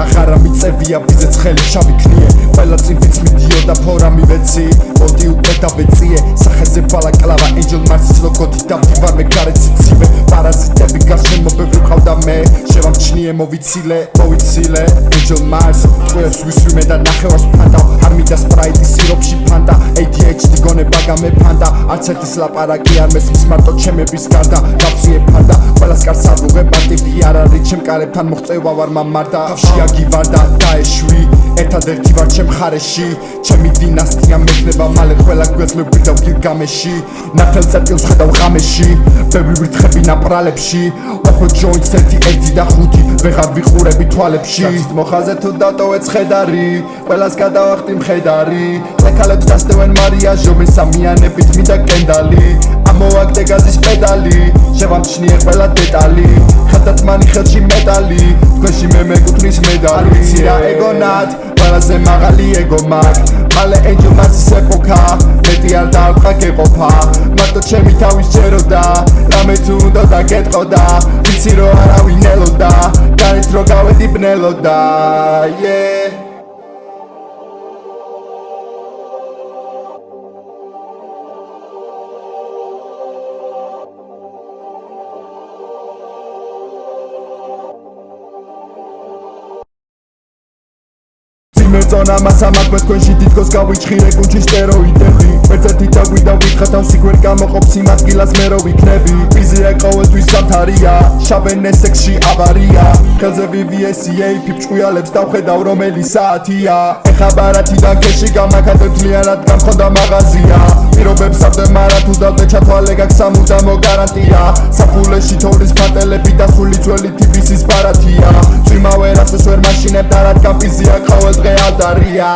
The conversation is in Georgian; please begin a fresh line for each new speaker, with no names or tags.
აღარა მიწევია ვიზეც ხელი შავი ქნიე ყველა წინ ვიც მიდიოდა ფორამი ვეცი ოდი უკვე დავეციე სახეზე ბალაკლავა Angel Mars-ის ლოგოთი დავდივარ მე გარეთ სიცივე პარაზიტები გარშემო ბევრი ყავდა მე შევამჩნიე მოვიცილე Angel Mars ყველს ვისვიმე და ნახევარს ფანტავ არ მინდა სპრაიტი სიროპში ფანტა ADHD გონება გამეფანტა არც ერთის ლაპარაკი არ მესმის მარტო ჩემების გარდა გავწიე ფანტა ყველას კარს არ ვუღებ მარტივი არ არის ჩემ კარებთან მოღწევა ვარ მამარდა თავში აგივარდა დაეშვი ერთადერთი ვარ ჩემ ხარეში ჩემი დინასტია მექნება მალე ყველა გვერდს მევბირდავ გილგამეში ნათელ წერტილს ხედავ ღამეში ბევრი ვირთხები ნაპრალებში ოხო ჯოინტს 1 და 5 ვეღარ ვიყურები თვალებში საცით მოხაზე თუ დატოვე ცხედარი ყველას გადავახტი მხედარი ლეკალებს დასდევენ მარიაჟო მესამიანებით მინდა კენდალი ამოვაგდე გაზის პედალი შევამჩნიე ყველა დეტალი ხათათ მანი ხელში მეტალი თქვენში მე მეკუთვნის მედალი ვიცი რა ეგონად ყველაზე მაღალი ეგო მაგ მალე Angel Mars-ის ეპოქა მეტი არ დავყა გეყოფა მარტო ჩემი თავის ჯეროდა რამე თუ უნდა დაგეტყოდა ვიცი რომ არავინ ელოდა გარეთ რო გავედი ბნელოდა მეწონა მასამაკვე თქვენში თითქოს გავიჩხირე კუჩის სტეროიდები ერთერთი დაგვიდა ვიქა თავსი გვერ გამოყოფ სიმართილას მე რო ვიქნები ვიზია ყოველთვის სამთარია შავენ ესექსში ავარია ხელზე VVSA ფიფჭყუიალებს დავხედავ რომელი საათია ეხა ბარათიდან ქეში გამაქადებ თლიანად გამხონდა მაღაზია პირობებს ავდე მარა თუ დავდე ჩათვალე გაქვს სამუდამო გარანტია საფულეში თორის ფატელები დასული ძველი TVS-ის ბარათია წვიმავე რასაც ვერ მაშინებ და რადგან პიზია ყოველ დღე ალდარია